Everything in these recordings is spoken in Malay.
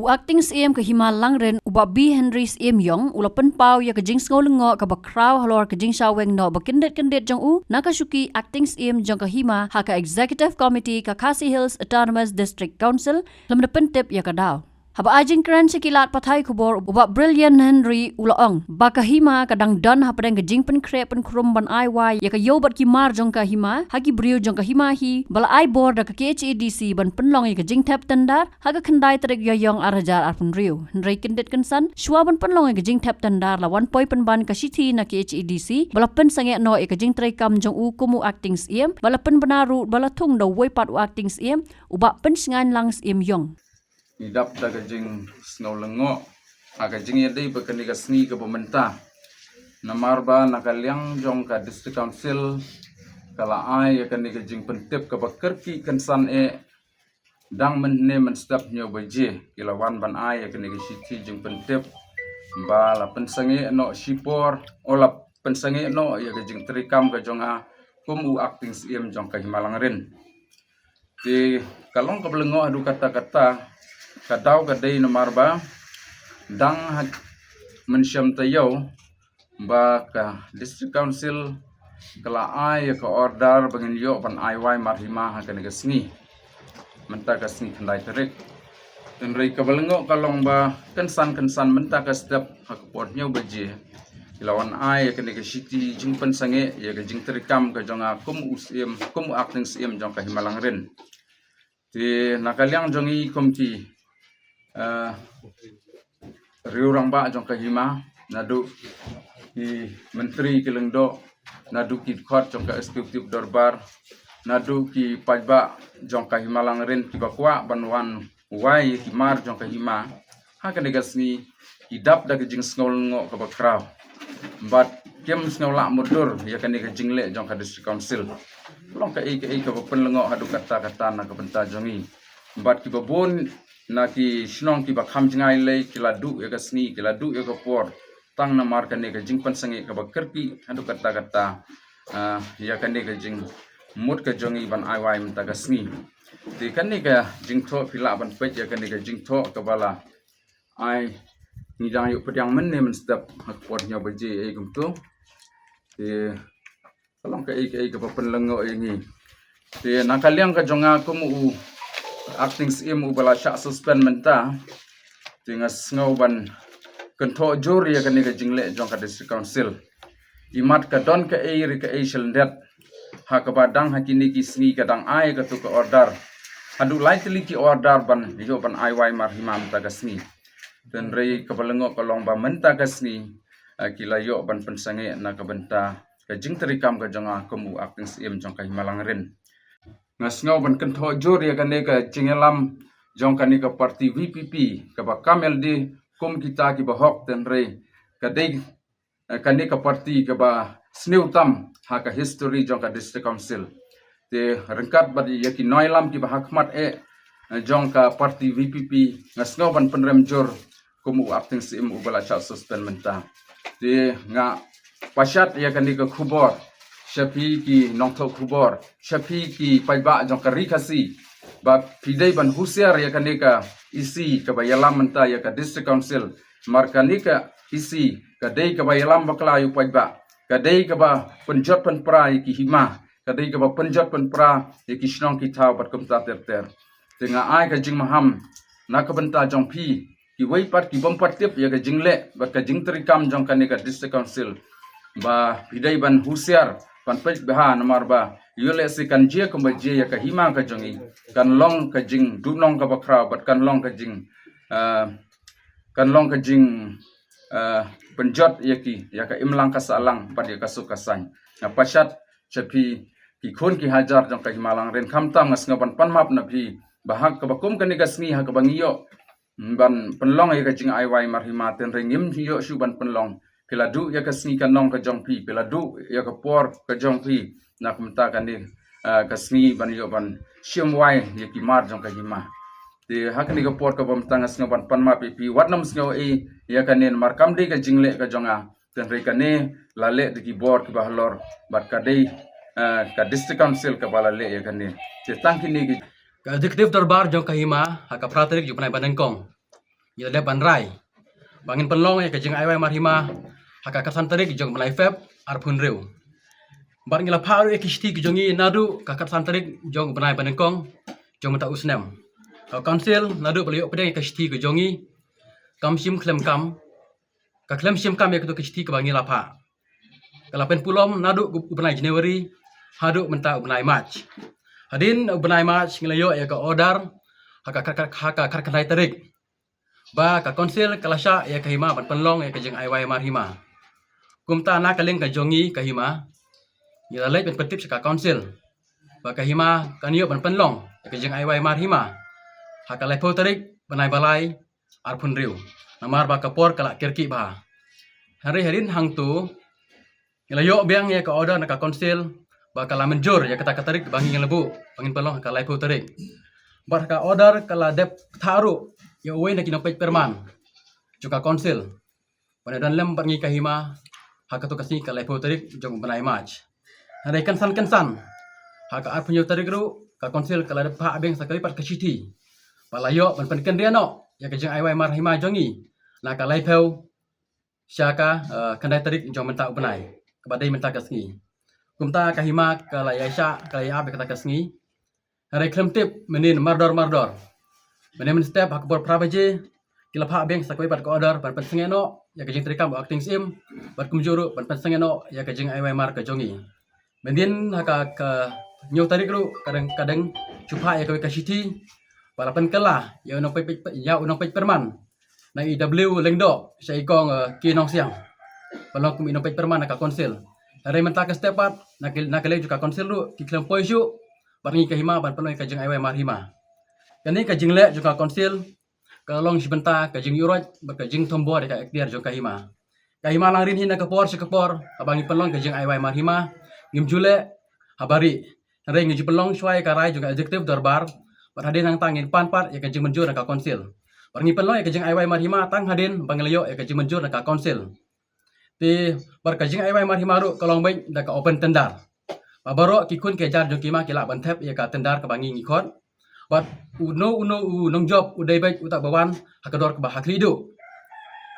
acting CM ke Himalang ren uba B Henry CM Yong ulapan pau ya kejing ngolngo ka bakraw halor kejing shaweng no bakindet jong u nakasuki acting CM jong ka Hima ha ka executive committee ka Khasi Hills Autonomous District Council lam na pentip ya kadaw. Haba ajing keren sikilat patay kubor uba Brilliant Henry ulaong baka Hima kadang don ha padang kejing penkre penkrum ban IY ya ka yobat ki mar jong ka Hima hagi brio jong ka Hima hi bala ai board ka KHEDC ban penlong ya kejing tap tendar haga kendai terik yoyong arajar arpun rio Henry kindet kensan shwa ban penlong ya kejing tap tendar la 1 point penban ka city na KHEDC bala pen sange no ya kejing trai kam jong u kumu acting CM bala pen benaru bala tung do way pat acting CM uba pen singan lang CM Yong idap da kajing snow lengo aga jing yadai bakani ka sni ka pemerintah namarba nakaliang jong ka district council kala ai akan ni kajing pentip ka bakerki kansan dang menne men step nyo baje kilawan ban ai akan ni city jing pentip bala pensange no sipor ola pensange no ya kajing trikam ka jong a kumu acting CM jong ka Himalang rin di kalong ka belengo adu kata-kata kadau kadai namarba dang mensyam tayau ba ka district council kala ai ka order bangin yo pan IY marhima ha kan gasni menta gasni khandai terik dan rei ka belengo kalong ba kensan menta ka step ha portnya baje ilawan ai kan ga city jingpan sange ya ga jing terikam ka jonga kum acting CM jong ka Himalang rin ti nakaliang jongi komti riurang ba jong ka Hima nadu ki menteri kilengdo nadu ki khot jong ka eksekutif dorbar nadu ki pajba jong ka Himalang rin ki bakwa banwan wai ki mar jong ka Hima ha ka negasni idap da jing snol ngo ka bakraw but kem snol la mudur ya ka nega jingle jong ka district council long ka ka penlengo hadu kata-kata na ka benta jongi but ki babon na ki snong ki bakham jingai le ki ladu ya gasni ki ladu ya por tang na mar kan ka jingpan sange ka bakerpi hadu kata-kata ya kan ka jing mut ka jongi ban IY menta gasni ti kan ka jingtho pila ban pet ya kan ka jingtho ka bala ai ni dang yu pedang men ne men step hakpot nya baje gumtu ti kalong ka penlengo ini ti nakaliang ka jonga kumu acting CM ubala syak suspend menta tingas ngauban kento juri ya kan ka jingle jong ka district council imat ka don ka shelndet ha ka badang hakini ki sni kadang ai ka tu ka order hadu lightly ki order ban yo ban IY marhimam ta gasni dan rei ka balengo kolong ba menta gasni kila yo ban pensange na ka benta ka jing terikam ka jonga kumu acting CM jong ka Himalang rin ngasngau ban kento jur ya kan ka jingelam jong kan ka parti VPP ka ba kamel di kum kita ki ba hok ten rei ka dei kan ka parti ka ba sneutam ha ka history jong ka district council te rengkat ba ya ki noilam ki ba hakmat jong ka parti VPP ngasngau ban penrem jur kumu acting CM ubala syak suspend menta te nga pasyat ya kan ka khubor Syafi ki nongthok khubor Syafi ki pajba jong ka rikasi ba pidai ban husiar ya kanika isi ka bayalam menta ya ka district council markanika isi ka dei ka bayalam bakla yu pajba ka dei ka ba penjot penpra ki Hima ka dei ka ba penjot penpra ki shnong ki thau bat kumta ter tengah ai ka jing maham na ka benta jong pi ki wei pat ki bompat tip ya ka jingle ba ka jing terikam jong kanika district council ba pidai ban husiar pan pej beha namar ba yule si kan je ko je ya ka Hima ka jongi kan long ka jing dunong ka bakra bat kan long ka jing penjot ya ka imlang ka salang pat ya ka sukasan na pasyat chapi ki khon ki hajar jong ka Himalang ren khamtam ngas ngaban panmap na phi bahak ka bakum kan gasni ha ka bangiyo ban penlong ya ka jing IY marhima ten ringim hiyo shu ban penlong peladu ya ka sni kanong ka jongpi peladu ya ka por ka jongpi na kumta kan ni ka sni ban yo ban shimwai ya ki mar jong ka Hima ti hakni ka por ka bam tangas ngaban panma pi watnam sngo ya kan nen mar kam de ka jingle ka jonga ten re ka ne lale de ki bor ki bahlor bat ka de ka district council ka balale ya kan ni ti tangki ni Ka executive dorbar jong ka Hima ha ka praterik ju panai banengkong ya le banrai bangin penlong ya kejeng ai wai marhima haka kasan tarik jong malai feb arpun reu bar ngila pharu e kishti jongi nadu kakat santarik jong banai banengkong jong mata usnem council nadu beliau pedang kishti jongi kam sim klem kam ka klem sim kam ya ketu kishti ke bangi lapa kalapen pulom nadu banai Januari hadu menta banai March hadin banai March ngilayo ya ka order haka kanai tarik ba ka council kalasya ya kahima ban penlong ya kejeng ai wai marhima kumta na kaleng ka jongi kahima ya lek ben petip saka council ba kahima kanio ban penlong ya kejeng ai wai marhima haka lepo tarik banai balai arpun riu namar ba kapor kala kirki ba hari harin hang tu ngelayo biang ya ka order na ka council ba kala menjur ya kata tarik bangi lebu bangin penlong haka lepo tarik ba ka order kala dep tharu ya uwe na kinopej perman juga council pada dan lem bangi kahima haka tu kasi kala lepo tarik jong banai March hari kensan haka ar punyo tarik ru ka council kala dep ha beng sakali pat kashiti palayo ban pen kendriano ya kejeng ai wai marhima jongi na ka laipeu syaka kendai tarik jong menta ubenai kebadai menta kasngi kumta kahima kala yaisha kala ya be kata kasngi hari klemtip menin mardor menin step hak bor prabaje kila pha beng sakoi pat ko order ban pen sengeno ya kejeng trikam acting sim bat kumjuru ban pen sengeno ya kejeng ai wai mar ka jongi menin haka ka nyo tarik ru kadang cupa ya kau kasiti walaupun kelah ya unong pej perman na IW lengdo saya ikong kinong siang kalau kum inong pej perman ka konsil hari menta ka stepat nak leng juga konsil ru kiklam poisu barngi kahima ban peloy kajeng ai wai marhima kani kajeng le juga konsil kalong sibenta kajeng yuroj berkajeng tombo de ka ekdiar jo kahima lang rin hina kapor abangi pelong kajeng ai wai marhima ngim jule habari hari ngi pelong suai karai juga executive darbar hadin nang tangin panpat ya kajeng menjur ka konsil barngi pelong ya kajeng ai wai marhima tang hadin banglayo ya kajeng menjur ka konsil ti bar kajeng ai wai marhima ru kalong bai da ka open tendar babaro kikun kejar jong kima kila bantep ya ka tendar ka bangi ngikot bat uno nong job udai bai utak bawan hakador ka bahaklidu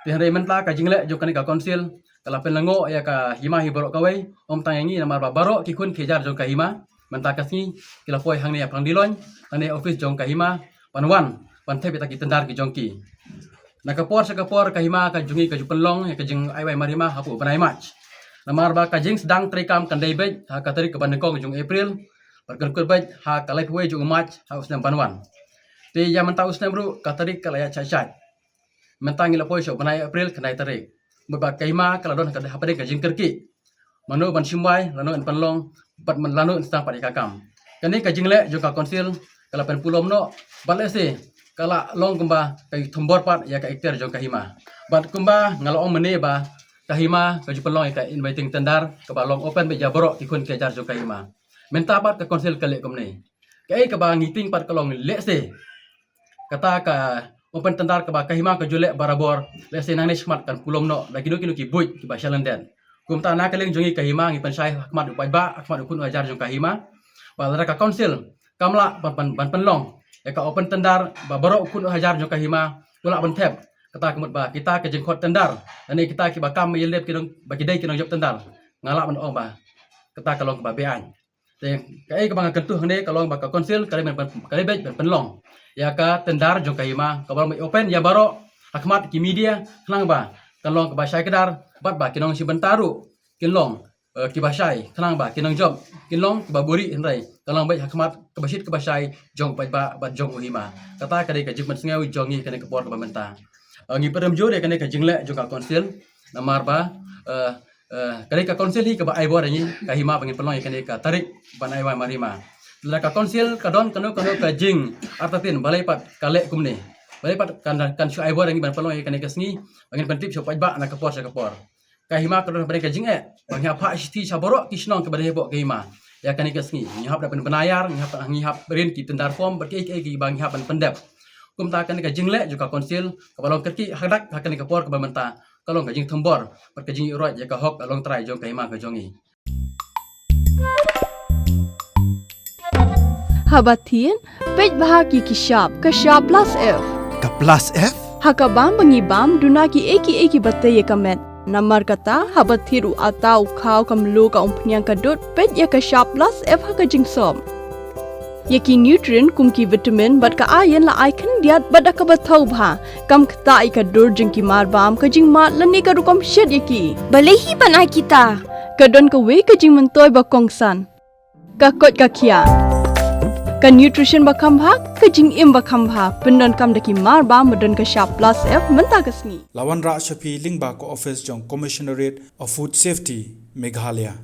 ti hari menta kajeng le jong ka konsil kala penlengo ya ka hima hibaro kawai om tanyangi namar babaro kikun kejar jong ka hima menta kasni kila poi hang ni apang dilon ane office jong kahima panwan panthe beta kitendar ki jongki nakapor sakapor kahima ka jungi ka jupenlong ya kajeng ai wai marhima hapu banai March namar ba kajeng sedang trikam kandai bej ha katari ke bandekong jong April perkul bej ha kalai poi jong March ha usnam panwan ti ya menta usnam ru katari kalaya chachat menta ngila poi so banai April kandai tarik ba kahima kala don ka hapade kajeng kerki mano ban simwai lano en panlong pat man lano instang pat ikakam kani kajing le joka konsil kala pen pulom no bale se kala long kumba kai thombor pat ya ka ekter jong kahima bat kumba ngalo ong mene ba kahima kaju pelong ka inviting tendar ka ba long open be jaboro tikun ke jar jong kahima menta pat ka konsil kale komne kai ka ba ngiting pat kalong le se kata ka open tendar ka ba kahima ka jule barabor le se nang ne smart kan pulom no lagi no kinu ki buit ki ba shalanden kumta na kaleng jongi kahima ngi pensai hakmat upai ba hakmat ukun ajar jong kahima balara ka council kamla ban penlong ya ka open tendar ba baro ukun ajar jong kahima kula ban tep kata kemut ba kita ke jengkot tendar ani kita ki bakam yelep kidong bagi dai kidong job tendar ngala ban ong ba kata kalong ba bean te kai ka bang kentu hande kalong ba ka council kali ban penlong ya ka tendar jong kahima ka baro open ya baro hakmat ki media klang ba kalong ka ba syai kedar bat ba kinong si bentaru kinlong ki basai tenang ba kinong job kinlong ki baburi henrai kalong bai hakmat ke basit ke basai jong bai ba bat jong uhima kata kadai ka jikman sengau jongi kene ke por ka bamenta ngi perem jo de kene ka jingle jo ka konsil namar ba kadai ka konsil hi ka ba ai bor ni ka hima bangin pelong kene ka tarik ban ai wa marima la ka konsil ka don kano ka jing artatin balai pat kale kumne balai pat kan syu ai bor ngi ban pelong kene ka sngi bangin pentip so pai ba na ka por sa ka por kahima kadon bani kajing bang hapa isti saboro kisnong ke bani hebok kahima ya kani kesngi ngihap dapat penayar ngihap berin ki tendar form berki ki bang hap pendep kumta kani kajing le juga konsil kabalong kerki hadak hakani kapor ke bamenta kalong kajing thembor berkajing urot ya ka hok along trai jong kahima ka jongi Habatin pej bahagi ki shop ka shop plus F Ka Plus F? Hakabam bangibam dunaki eki bataya kamet. Namar kata habat thiru atau kau kamlu ka umpnyang kadut pet ya ka sharp plus f haka jingsom. Yaki nutrient kumki vitamin bat ka ayan la icon diat bat ka bathau bha kam kta ka dur jingki marbam ka jingma lani ka rukom shed yaki. Balehi banai kita. Kadon ka we ka jing mentoy ba kongsan. Ka kot ka kia. Ka nutrition ba khambha ka jing im ba khambha pendon kam daki marbam medon ka sharp plus f menta kasni. Lawan Ra Shafi Lingba ko office jong Commissionerate of Food Safety Meghalaya.